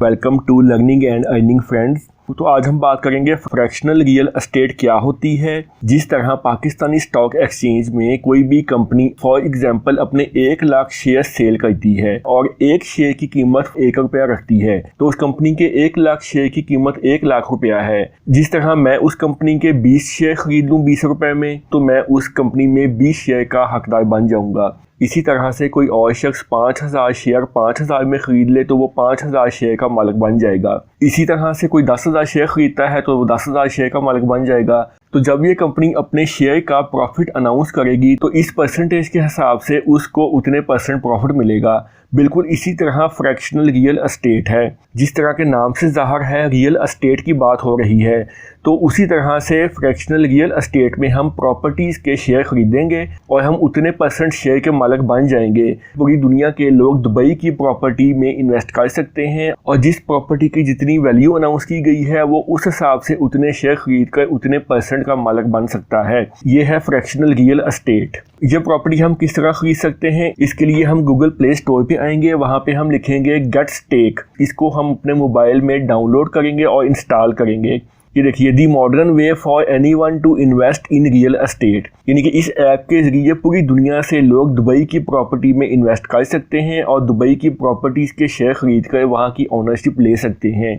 Welcome to learning and earning friends. तो आज हम बात करेंगे फ्रैक्शनल रियल एस्टेट क्या होती है। जिस तरह पाकिस्तानी स्टॉक एक्सचेंज में कोई भी कंपनी फॉर एग्जांपल अपने 1 लाख शेयर सेल करती है और एक शेयर की कीमत 1 रुपया रखती है, तो उस कंपनी के 1 लाख शेयर की कीमत 1 लाख रुपया है। जिस तरह मैं उस कंपनी के 20 शेयर खरीद लूँ 20 रुपए में, तो मैं उस कंपनी में 20 शेयर का हकदार बन जाऊंगा। इसी तरह से कोई और शख्स 5000 शेयर 5000 में खरीद ले तो वो 5000 शेयर का मालिक बन जाएगा। इसी तरह से कोई 10,000 शेयर खरीदता है तो वो 10,000 शेयर का मालिक बन जाएगा। तो जब ये कंपनी अपने शेयर का प्रॉफिट अनाउंस करेगी तो इस परसेंटेज के हिसाब से उसको उतने % प्रॉफिट मिलेगा। बिल्कुल इसी तरह फ्रैक्शनल रियल एस्टेट है। जिस तरह के नाम से ज़ाहिर है रियल एस्टेट की बात हो रही है, तो उसी तरह से फ्रैक्शनल रियल एस्टेट में हम प्रॉपर्टीज़ के शेयर खरीदेंगे और हम उतने % शेयर के मालिक बन जाएंगे। पूरी दुनिया के लोग दुबई की प्रॉपर्टी में इन्वेस्ट कर सकते हैं और जिस प्रॉपर्टी की जितनी वैल्यू अनाउंस की गई है वो उस हिसाब से उतने शेयर खरीद कर उतने % का मालिक बन सकता है। ये है फ्रैक्शनल रियल एस्टेट। ये प्रॉपर्टी हम किस तरह खरीद सकते हैं, इसके लिए हम गूगल प्ले स्टोर पे आएंगे, वहाँ पे हम लिखेंगे गेट स्टेक। इसको हम अपने मोबाइल में डाउनलोड करेंगे और इंस्टॉल करेंगे। ये देखिए the modern way for anyone to invest in real estate, यानी कि इस ऐप के जरिए पूरी दुनिया से लोग दुबई की प्रॉपर्टी में इन्वेस्ट कर सकते हैं और दुबई की प्रॉपर्टीज़ के शेयर खरीद कर वहाँ की ओनरशिप ले सकते हैं।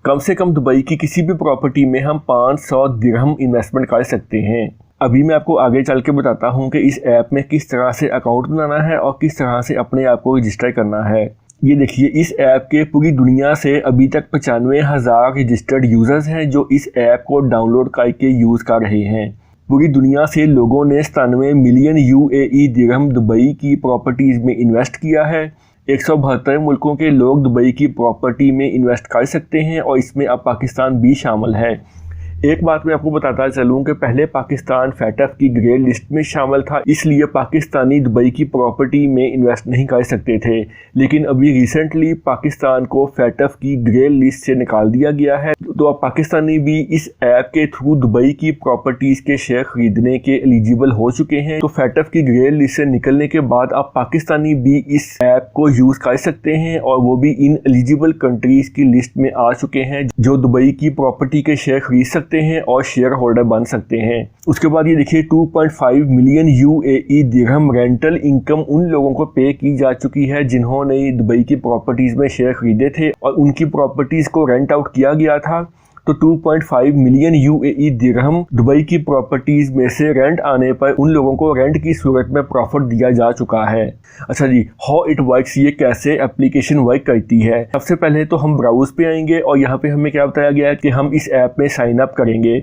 कम से कम दुबई की किसी भी प्रॉपर्टी में हम 500 दिरहम इन्वेस्टमेंट कर सकते हैं। अभी मैं आपको आगे चल के बताता हूँ कि इस ऐप में किस तरह से अकाउंट बनाना है और किस तरह से अपने आप को रजिस्टर करना है। ये देखिए इस ऐप के पूरी दुनिया से अभी तक 95,000 रजिस्टर्ड यूज़र्स हैं जो इस ऐप को डाउनलोड करके यूज़ कर रहे हैं। पूरी दुनिया से लोगों ने 97 मिलियन UAE दिरहम दुबई की प्रॉपर्टीज़ में इन्वेस्ट किया है। 172 मुल्कों के लोग दुबई की प्रॉपर्टी में इन्वेस्ट कर सकते हैं और इसमें अब पाकिस्तान भी शामिल है। एक बात मैं आपको बताता चलूँ कि पहले पाकिस्तान FATF की ग्रे लिस्ट में शामिल था, इसलिए पाकिस्तानी दुबई की प्रॉपर्टी में इन्वेस्ट नहीं कर सकते थे। लेकिन अभी रिसेंटली पाकिस्तान को FATF की ग्रे लिस्ट से निकाल दिया गया है, तो अब पाकिस्तानी भी इस ऐप के थ्रू दुबई की प्रॉपर्टीज़ के शेयर खरीदने के एलिजिबल हो चुके हैं। तो FATF की ग्रे लिस्ट से निकलने के बाद अब पाकिस्तानी भी इस ऐप को यूज़ कर सकते हैं और वो भी इन एलिजिबल कंट्रीज़ की लिस्ट में आ चुके हैं जो दुबई की प्रॉपर्टी के शेयर खरीद सकते हैं और शेयर होल्डर बन सकते हैं। उसके बाद ये देखिए 2.5 मिलियन UAE दिरहम रेंटल इनकम उन लोगों को पे की जा चुकी है जिन्होंने दुबई की प्रॉपर्टीज में शेयर खरीदे थे और उनकी प्रॉपर्टीज को रेंट आउट किया गया था। तो 2.5 मिलियन UAE दिरहम दुबई की प्रॉपर्टीज में से रेंट आने पर उन लोगों को रेंट की सूरत में प्रॉफिट दिया जा चुका है। अच्छा जी, हाउ इट वर्क्स, ये कैसे एप्लीकेशन वर्क करती है। सबसे पहले तो हम ब्राउज पे आएंगे और यहाँ पे हमें क्या बताया गया है कि हम इस ऐप में साइन अप करेंगे।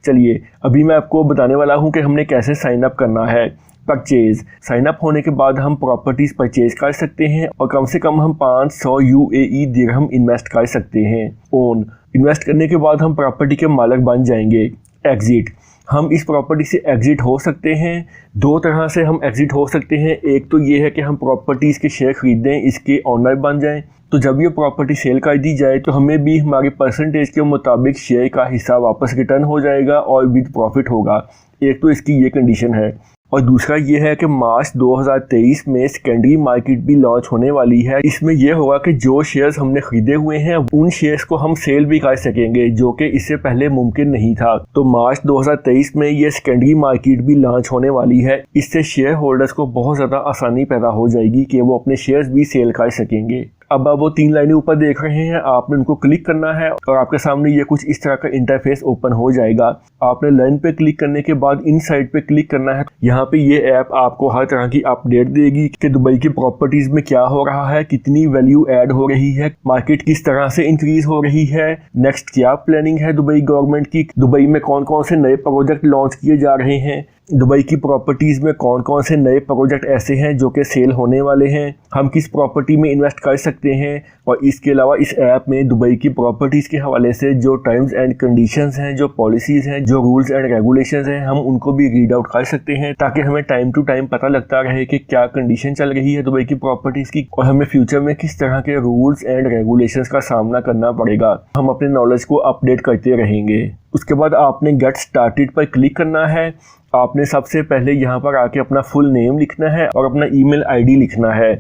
चलिए अभी मैं आपको बताने वाला हूँ कि हमने कैसे साइन अप करना है। परचेज, साइन अप होने के बाद हम प्रॉपर्टीज़ परचेज कर सकते हैं और कम से कम हम 500 UAE दिरहम इन्वेस्ट कर सकते हैं। ओन, इन्वेस्ट करने के बाद हम प्रॉपर्टी के मालिक बन जाएंगे। एग्जिट, हम इस प्रॉपर्टी से एग्जिट हो सकते हैं। 2 तरह से हम एग्जिट हो सकते हैं। एक तो ये है कि हम प्रॉपर्टीज़ के शेयर खरीदें, इसके ओनर बन जाएं, तो जब ये प्रॉपर्टी सेल कर दी जाए तो हमें भी हमारी परसेंटेज के मुताबिक शेयर का हिस्सा वापस रिटर्न हो जाएगा और विद प्रॉफिट होगा। एक तो इसकी ये कंडीशन है और दूसरा ये है कि मार्च 2023 में सेकेंडरी मार्केट भी लॉन्च होने वाली है। इसमें यह होगा कि जो शेयर्स हमने खरीदे हुए हैं उन शेयर्स को हम सेल भी कर सकेंगे, जो कि इससे पहले मुमकिन नहीं था। तो मार्च 2023 में ये सेकेंडरी मार्केट भी लॉन्च होने वाली है। इससे शेयर होल्डर्स को बहुत ज़्यादा आसानी पैदा हो जाएगी कि वो अपने शेयर्स भी सेल कर सकेंगे। अब आप वो 3 लाइनें ऊपर देख रहे हैं, आपने उनको क्लिक करना है और आपके सामने ये कुछ इस तरह का इंटरफेस ओपन हो जाएगा। आपने लाइन पे क्लिक करने के बाद इन साइड पे क्लिक करना है। यहाँ पे ये ऐप आपको हर तरह की अपडेट देगी कि दुबई की प्रॉपर्टीज में क्या हो रहा है, कितनी वैल्यू ऐड हो रही है, मार्केट किस तरह से इंक्रीज हो रही है, नेक्स्ट क्या प्लानिंग है दुबई गवर्नमेंट की, दुबई में कौन कौन से नए प्रोजेक्ट लॉन्च किए जा रहे हैं, दुबई की प्रॉपर्टीज़ में कौन कौन से नए प्रोजेक्ट ऐसे हैं जो कि सेल होने वाले हैं, हम किस प्रॉपर्टी में इन्वेस्ट कर सकते हैं। और इसके अलावा इस ऐप में दुबई की प्रॉपर्टीज़ के हवाले से जो टर्म्स एंड कंडीशंस हैं, जो पॉलिसीज़ हैं, जो रूल्स एंड रेगुलेशंस हैं, हम उनको भी रीड आउट कर सकते हैं ताकि हमें टाइम टू टाइम पता लगता रहे कि क्या कंडीशन चल रही है दुबई की प्रॉपर्टीज़ की और हमें फ्यूचर में किस तरह के रूल्स एंड रेगुलेशंस का सामना करना पड़ेगा। हम अपने नॉलेज को अपडेट करते रहेंगे। उसके बाद आपने गेट स्टार्टेड पर क्लिक करना है। आपने सबसे पहले यहाँ पर आके अपना फुल नेम लिखना है और अपना ईमेल आईडी लिखना है।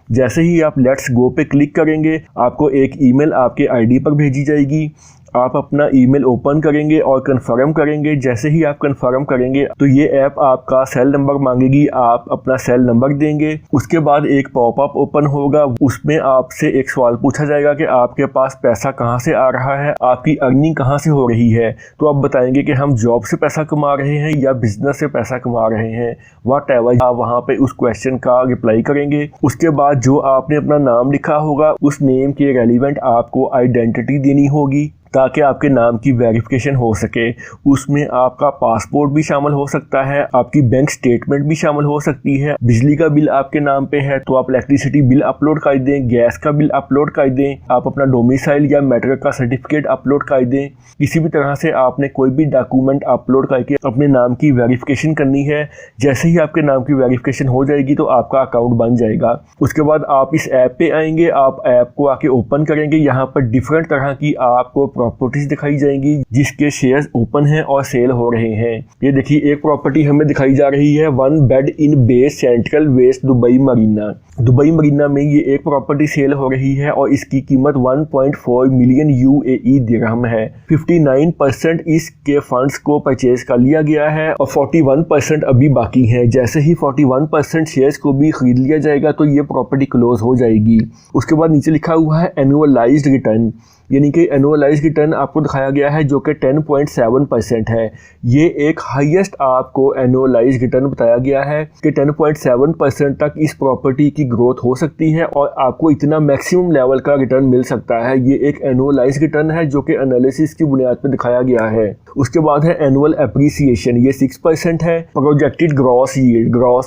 जैसे ही आप लेट्स गो पे क्लिक करेंगे आपको एक ईमेल आपके आईडी पर भेजी जाएगी। आप अपना ईमेल ओपन करेंगे और कंफर्म करेंगे। जैसे ही आप कंफर्म करेंगे तो ये ऐप आपका सेल नंबर मांगेगी, आप अपना सेल नंबर देंगे। उसके बाद एक पॉपअप ओपन होगा, उसमें आपसे एक सवाल पूछा जाएगा कि आपके पास पैसा कहाँ से आ रहा है, आपकी अर्निंग कहाँ से हो रही है। तो आप बताएंगे कि हम जॉब से पैसा कमा रहे हैं या बिजनेस से पैसा कमा रहे हैं, वट एवर। आप वहाँ पे उस क्वेश्चन का रिप्लाई करेंगे। उसके बाद जो आपने अपना नाम लिखा होगा उस नेम के रेलिवेंट आपको आइडेंटिटी देनी होगी ताकि आपके नाम की वेरिफिकेशन हो सके। उसमें आपका पासपोर्ट भी शामिल हो सकता है, आपकी बैंक स्टेटमेंट भी शामिल हो सकती है। बिजली का बिल आपके नाम पे है तो आप इलेक्ट्रिसिटी बिल अपलोड कर दें, गैस का बिल अपलोड कर दें, आप अपना डोमिसाइल या मैट्रिक का सर्टिफिकेट अपलोड कर दें। किसी भी तरह से आपने कोई भी डॉक्यूमेंट अपलोड करके अपने नाम की वेरिफिकेशन करनी है। जैसे ही आपके नाम की वेरिफिकेशन हो जाएगी तो आपका अकाउंट बन जाएगा। उसके बाद आप इस ऐप पे आएंगे, आप ऐप को आके ओपन करेंगे। यहाँ पर डिफरेंट तरह की आपको प्रॉपर्टीज दिखाई जाएंगी जिसके शेयर्स ओपन हैं और सेल हो रहे हैं। ये देखिए एक प्रॉपर्टी हमें दिखाई जा रही है, 1 bed in Bay Central West Dubai Marina. Dubai Marina में ये एक प्रॉपर्टी सेल हो रही है और इसकी कीमत 1.4 मिलियन UAE दिरहम है। 59% इसके फंड्स को परचेज कर लिया गया है और 41% अभी बाकी हैं। जैसे ही 41% शेयर्स को भी खरीद लिया जाएगा तो ये प्रॉपर्टी क्लोज हो जाएगी। उसके बाद नीचे लिखा हुआ है एनुअलाइज्ड रिटर्न, यानी कि एनुअलाइज्ड रिटर्न आपको दिखाया गया है जो कि 10.7% है। ये एक हाईएस्ट आपको एनुअलाइज्ड रिटर्न बताया गया है कि 10.7% तक इस प्रॉपर्टी की ग्रोथ हो सकती है और आपको इतना मैक्सिमम लेवल का रिटर्न मिल सकता है। ये एक एनुअलाइज्ड रिटर्न है जो कि एनालिसिस की बुनियाद पर दिखाया गया है। उसके बाद है एनुअल एप्रिसिएशन, ये 6% है। प्रोजेक्टेड ग्रॉस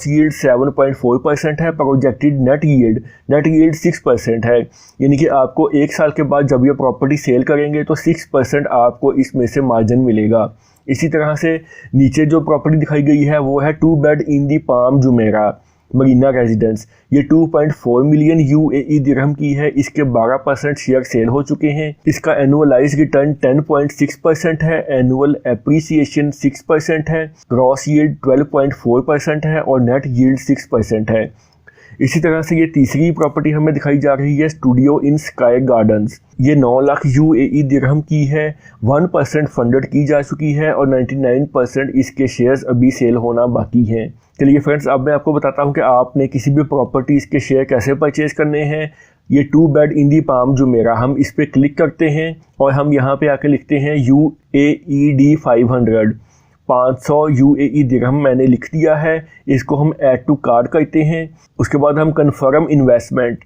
यील्ड 7.4% है। प्रोजेक्टेड नेट यील्ड 6% है। यानी कि आपको एक साल के बाद जब ये प्रॉपर्टी सेल करेंगे तो 6% आपको इसमें से मार्जिन मिलेगा। इसी तरह से नीचे जो प्रॉपर्टी दिखाई गई है वो है 2 bed in the palm Jumeirah Marina residence. ये 2.4 मिलियन UAE दिरहम की है। इसके 12% शेयर सेल हो चुके हैं। इसका एनुअलाइज्ड रिटर्न 10.6% है। एनुअल एप्रिसिएशन 6% है। ग्रॉस यील्ड 12.4% है और नेट यील्ड 6% है। इसी तरह से ये तीसरी प्रॉपर्टी हमें दिखाई जा रही है स्टूडियो इन स्काई गार्डन्स। ये 9 लाख UAE दिरहम की है। 1% फंडेड की जा चुकी है और 99% इसके शेयर्स अभी सेल होना बाकी हैं। चलिए फ्रेंड्स, अब मैं आपको बताता हूँ कि आपने किसी भी प्रॉपर्टी के शेयर कैसे परचेज करने हैं। ये 2 bed in the palm Jumeirah, हम इस पर क्लिक करते हैं और हम यहाँ पे आके लिखते हैं UAED 500 UAE दिरहम मैंने लिख दिया है। इसको हम ऐड टू कार्ट करते हैं। उसके बाद हम कन्फर्म इन्वेस्टमेंट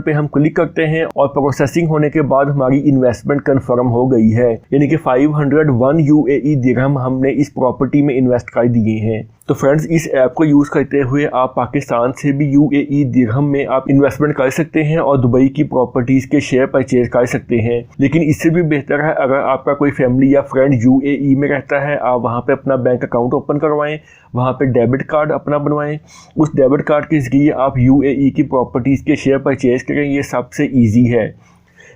पे हम क्लिक करते हैं और प्रोसेसिंग होने के बाद हमारी इन्वेस्टमेंट कन्फर्म हो गई है। यानी कि 501 UAE दिरहम हमने इस प्रॉपर्टी में इन्वेस्ट कर दिए हैं। तो फ्रेंड्स, इस ऐप को यूज़ करते हुए आप पाकिस्तान से भी UAE दिरहम में आप इन्वेस्टमेंट कर सकते हैं और दुबई की प्रॉपर्टीज़ के शेयर परचेज कर सकते हैं। लेकिन इससे भी बेहतर है अगर आपका कोई फैमिली या फ्रेंड UAE में रहता है, आप वहाँ पे अपना बैंक अकाउंट ओपन करवाएं, वहाँ पे डेबिट कार्ड अपना बनवाएं। उस डेबिट कार्ड के ज़रिए आप UAE की प्रॉपर्टीज़ के शेयर परचेज करें। ये सबसे ईजी है।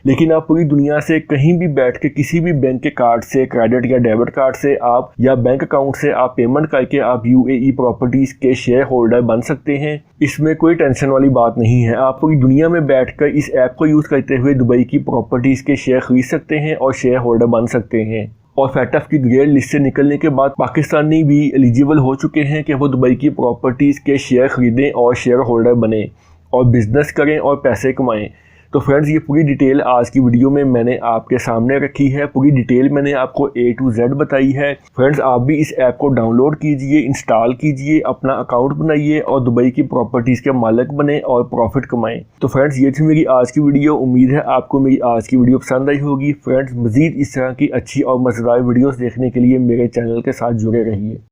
लेकिन आप पूरी दुनिया से कहीं भी बैठ के किसी भी बैंक के कार्ड से, क्रेडिट या डेबिट कार्ड से आप या बैंक अकाउंट से आप पेमेंट करके आप UAE प्रॉपर्टीज़ के शेयर होल्डर बन सकते हैं। इसमें कोई टेंशन वाली बात नहीं है। आप पूरी दुनिया में बैठकर इस ऐप को यूज़ करते हुए दुबई की प्रॉपर्टीज़ के शेयर खरीद सकते हैं और शेयर होल्डर बन सकते हैं। और फैटफ की ग्रे लिस्ट से निकलने के बाद पाकिस्तानी भी एलिजिबल हो चुके हैं कि वो दुबई की प्रॉपर्टीज़ के शेयर खरीदें और शेयर होल्डर बने और बिज़नेस करें और पैसे कमाएं। तो फ्रेंड्स, ये पूरी डिटेल आज की वीडियो में मैंने आपके सामने रखी है। पूरी डिटेल मैंने आपको A to Z बताई है। फ्रेंड्स, आप भी इस ऐप को डाउनलोड कीजिए, इंस्टॉल कीजिए, अपना अकाउंट बनाइए और दुबई की प्रॉपर्टीज़ के मालिक बने और प्रॉफिट कमाएं। तो फ्रेंड्स, ये थी मेरी आज की वीडियो। उम्मीद है आपको मेरी आज की वीडियो पसंद आई होगी। फ्रेंड्स, मज़ीद इस तरह की अच्छी और मज़ेदार वीडियोज़ देखने के लिए मेरे चैनल के साथ जुड़े रहिए।